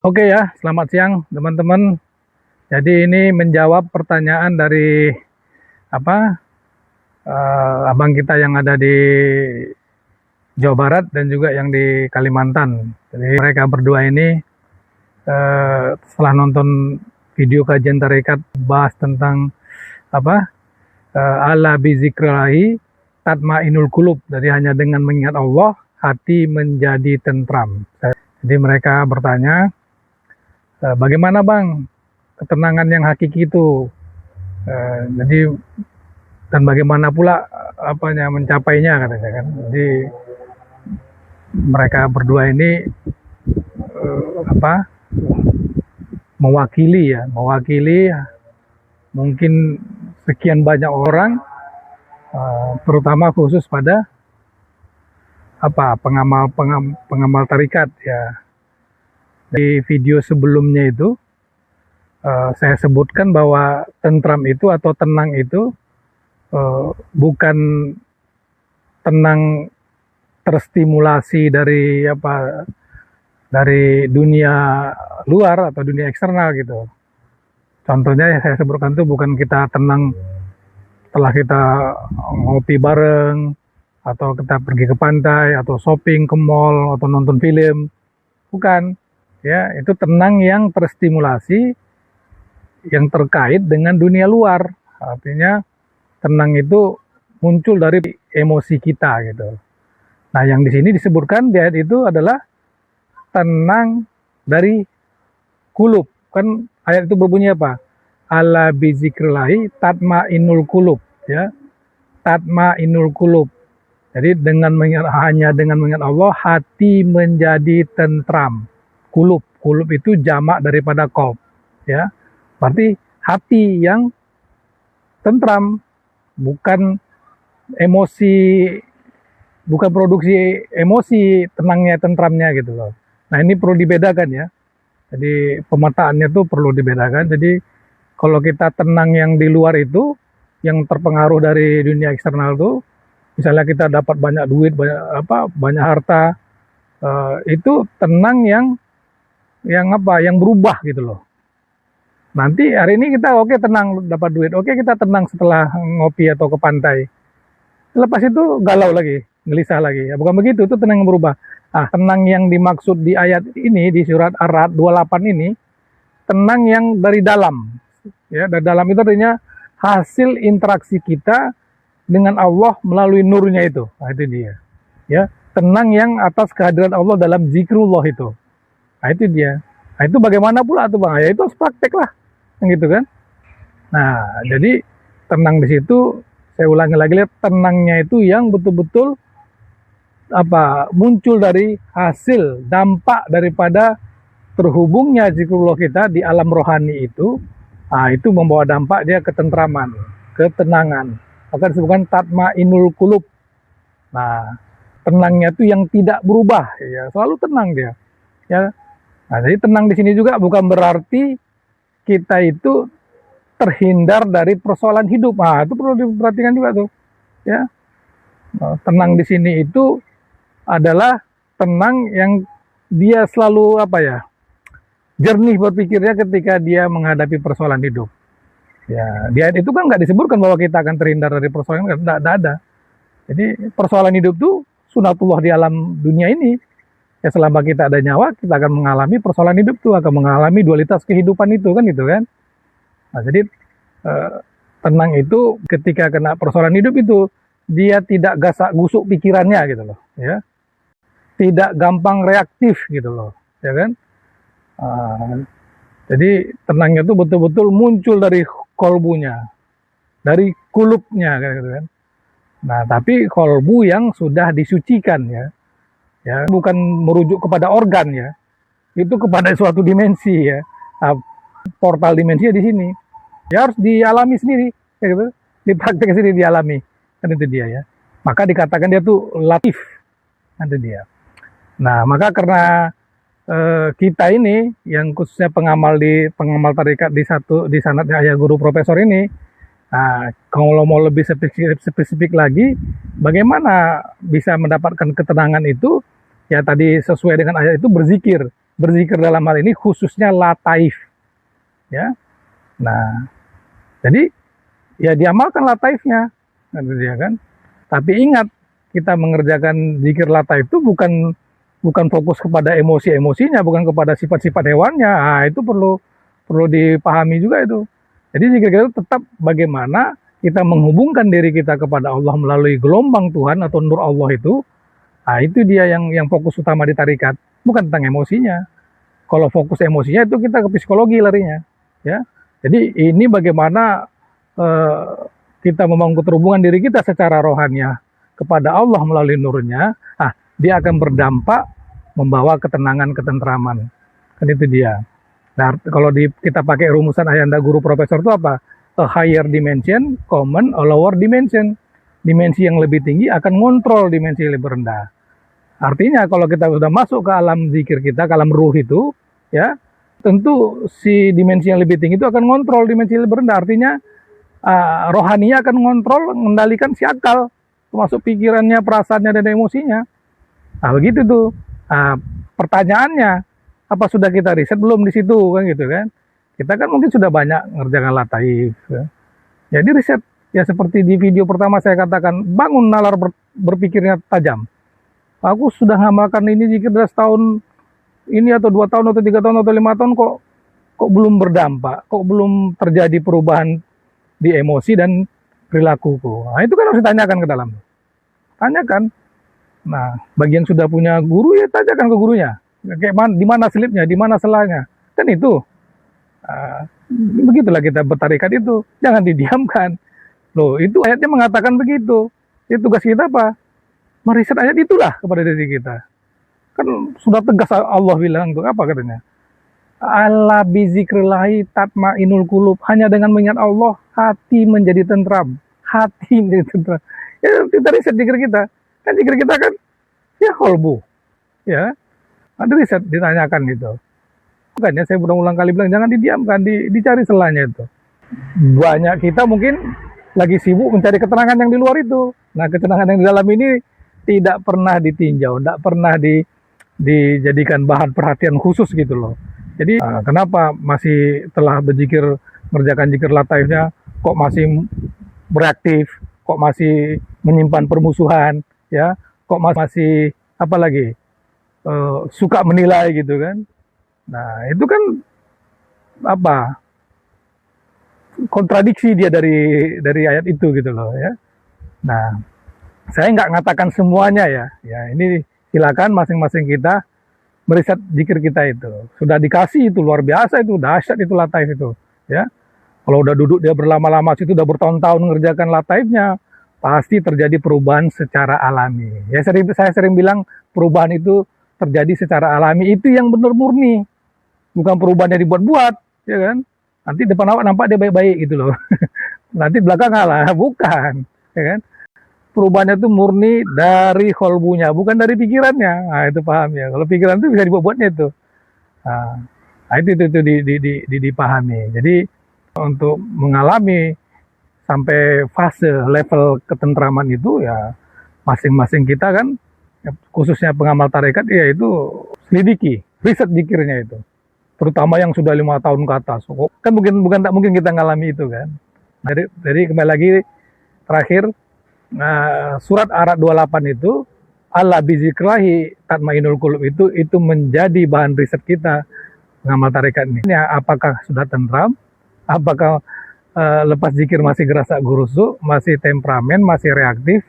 Oke ya, selamat siang teman-teman. Jadi ini menjawab pertanyaan dari apa abang kita yang ada di Jawa Barat dan juga yang di Kalimantan. Jadi mereka berdua ini setelah nonton video kajian tarekat bahas tentang apa ala bizikrillahi tatmainul qulub. Jadi hanya dengan mengingat Allah hati menjadi tentram. Jadi mereka bertanya, bagaimana bang ketenangan yang hakiki itu? Jadi dan bagaimana pula mencapainya katanya kan. Jadi mereka berdua ini mewakili mungkin sekian banyak orang, terutama khusus pada pengamal tarikat ya. Di video sebelumnya itu saya sebutkan bahwa tentram itu atau tenang itu bukan tenang terstimulasi dari dunia luar atau dunia eksternal gitu. Contohnya yang saya sebutkan itu bukan kita tenang setelah kita ngopi bareng atau kita pergi ke pantai atau shopping ke mall atau nonton film, bukan ya. Itu tenang yang terstimulasi, yang terkait dengan dunia luar. Artinya tenang itu muncul dari emosi kita gitu. Nah, yang di sini disebutkan di ayat itu adalah tenang dari kulub. Kan ayat itu berbunyi apa? Ala bizikrillahi tatmainul qulub ya. Tatmainul qulub. Jadi hanya dengan mengingat Allah hati menjadi tentram. Kulub itu jamak daripada qalb ya. Berarti hati yang tentram, bukan emosi, bukan produksi emosi tenangnya tentramnya gitu loh. Nah, ini perlu dibedakan ya. Jadi pemetaannya tuh perlu dibedakan. Jadi kalau kita tenang yang di luar itu, yang terpengaruh dari dunia eksternal tuh, misalnya kita dapat banyak duit, banyak harta, itu tenang yang berubah gitu loh. Nanti hari ini kita tenang dapat duit, kita tenang setelah ngopi atau ke pantai. Lepas itu galau lagi, gelisah lagi. Ya, bukan begitu, itu tenang yang berubah. Ah, tenang yang dimaksud di ayat ini di surat Ar-Ra'd 28 ini, tenang yang dari dalam. Ya, dari dalam itu artinya hasil interaksi kita dengan Allah melalui nurnya itu. Nah, itu dia. Ya, tenang yang atas kehadiran Allah dalam zikrullah itu. Nah, itu dia. Nah, itu bagaimana pula tuh Bang? Ya itu harus praktek lah. Gitu kan. Nah, jadi tenang di situ, saya ulangi lagi, lihat tenangnya itu yang betul-betul muncul dari hasil dampak daripada terhubungnya zikrullah kita di alam rohani itu. Nah, itu membawa dampak dia ketentraman, ketenangan. Maka disebutkan tatmainul qulub. Nah, tenangnya itu yang tidak berubah, ya, selalu tenang dia. Ya. Nah, jadi tenang di sini juga bukan berarti kita itu terhindar dari persoalan hidup. Nah, itu perlu diperhatikan juga tuh. Ya. Nah, tenang di sini itu adalah tenang yang dia selalu jernih berpikirnya ketika dia menghadapi persoalan hidup. Ya, di ayat itu kan nggak disebutkan bahwa kita akan terhindar dari persoalan, nggak ada. Jadi persoalan hidup itu sunatullah di alam dunia ini. Ya, selama kita ada nyawa, kita akan mengalami persoalan hidup itu, akan mengalami dualitas kehidupan itu kan gitu kan. Nah, jadi tenang itu ketika kena persoalan hidup itu dia tidak gasak gusuk pikirannya gitu loh, ya. Tidak gampang reaktif gitu loh, ya kan. Jadi tenangnya itu betul-betul muncul dari kolbunya, dari kulubnya gitu kan. Nah, tapi kolbu yang sudah disucikan ya, bukan merujuk kepada organ ya, itu kepada suatu dimensi ya. Nah, portal dimensinya di sini, ya harus dialami sendiri, ya gitu, dipraktek sendiri, dialami, kan itu dia ya. Maka dikatakan dia tuh latif, kan itu dia. Nah, maka karena kita ini yang khususnya pengamal tarikat di sanadnya Ayah Guru Profesor ini, nah, kalau mau lebih spesifik lagi, bagaimana bisa mendapatkan ketenangan itu? Ya tadi sesuai dengan ayat itu berzikir. berzikir dalam hal ini khususnya lataif, ya. Nah, jadi ya diamalkan lataifnya, kan. Tapi ingat, kita mengerjakan zikir lataif itu bukan fokus kepada emosi-emosinya, bukan kepada sifat-sifat hewannya. Nah, itu perlu dipahami juga itu. Jadi zikir kita itu tetap bagaimana kita menghubungkan diri kita kepada Allah melalui gelombang Tuhan atau nur Allah itu. Nah, itu dia yang fokus utama di tarikat, bukan tentang emosinya. Kalau fokus emosinya itu kita ke psikologi larinya, ya. Jadi ini bagaimana kita membangun keterhubungan diri kita secara rohaniah kepada Allah melalui nurnya. Nah, dia akan berdampak membawa ketenangan, ketentraman. Kan itu dia. Nah, kalau kita pakai rumusan Ayanda Guru Profesor itu apa? A higher dimension, common, a lower dimension. Dimensi yang lebih tinggi akan ngontrol dimensi yang lebih rendah. Artinya kalau kita sudah masuk ke alam zikir kita, ke alam ruh itu, ya, tentu si dimensi yang lebih tinggi itu akan ngontrol dimensi yang lebih rendah. Artinya rohaninya akan ngontrol, mengendalikan si akal, termasuk pikirannya, perasaannya, dan emosinya. Nah, begitu tuh. Pertanyaannya, apa sudah kita riset belum di situ, kan gitu kan? Kita kan mungkin sudah banyak ngerjakan lataif. Ya. Jadi riset, ya seperti di video pertama saya katakan, bangun nalar berpikirnya tajam. Aku sudah ngamalkan ini zikir dari setahun ini atau 2 tahun atau 3 tahun atau 5 tahun kok belum berdampak, kok belum terjadi perubahan di emosi dan perilakuku. Nah, itu kan harus ditanyakan ke dalam. Tanyakan. Nah, bagi yang sudah punya guru ya tanyakan ke gurunya. Kayak di mana selipnya, di mana selanya. Kan itu. Begitulah kita bertarikat itu. Jangan didiamkan. Loh, itu ayatnya mengatakan begitu. Itu tugas kita apa? Meriset ayat itulah kepada diri kita. Kan sudah tegas Allah bilang tuh apa katanya? Ala bizikrillahi tatmainul qulub. Hanya dengan mengingat Allah hati menjadi tentram. Hati menjadi tentram. Ya, kita riset zikir kita. Kan zikir kita kan ya kolbu. Ya. Ada riset ditanyakan gitu. Makanya saya berulang-ulang kali bilang jangan didiamkan, dicari selanya itu. Banyak kita mungkin lagi sibuk mencari ketenangan yang di luar itu. Nah, ketenangan yang di dalam ini tidak pernah ditinjau, tidak pernah dijadikan bahan perhatian khusus gitu loh. Jadi kenapa masih telah berzikir, mengerjakan zikir lataifnya, kok masih bereaktif, kok masih menyimpan permusuhan, ya, kok masih apa lagi suka menilai gitu kan? Nah itu kan apa? Kontradiksi dia dari ayat itu gitu loh ya. Nah saya nggak ngatakan semuanya ya ini silakan masing-masing kita meriset zikir kita itu. Sudah dikasih itu luar biasa itu, dahsyat itu lataif itu ya. Kalau udah duduk dia berlama-lama situ udah bertahun-tahun mengerjakan lataifnya, pasti terjadi perubahan secara alami. Ya saya sering bilang perubahan itu terjadi secara alami, itu yang benar murni. Bukan perubahan yang dibuat-buat, ya kan? Nanti depan awak nampak dia baik-baik gitu loh. Nanti belakang ngalah, bukan, ya kan? Perubahannya itu murni dari kolbunya, bukan dari pikirannya. Nah, itu paham ya. Kalau pikiran itu bisa dibuat-buatnya itu. Nah, itu dipahami. Jadi untuk mengalami sampai fase level ketentraman itu ya masing-masing kita kan, khususnya pengamal tarekat ya itu selidiki, riset zikirnya itu. Terutama yang sudah 5 tahun ke atas. Kan tak mungkin kita ngalami itu kan. Jadi kembali lagi terakhir, surat Ar-Ra'd 28 itu ala bizikrillahi tatmainul qulub itu menjadi bahan riset kita pengamal tarekat ini. Apakah sudah tentram? Apakah lepas zikir masih gerasa gurusu, masih temperamen, masih reaktif?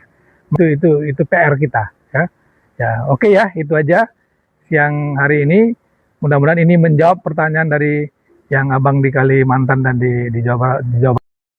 Itu PR kita ya. Ya, oke ya, itu aja siang hari ini. Mudah-mudahan ini menjawab pertanyaan dari yang abang di Kalimantan dan di Jawa.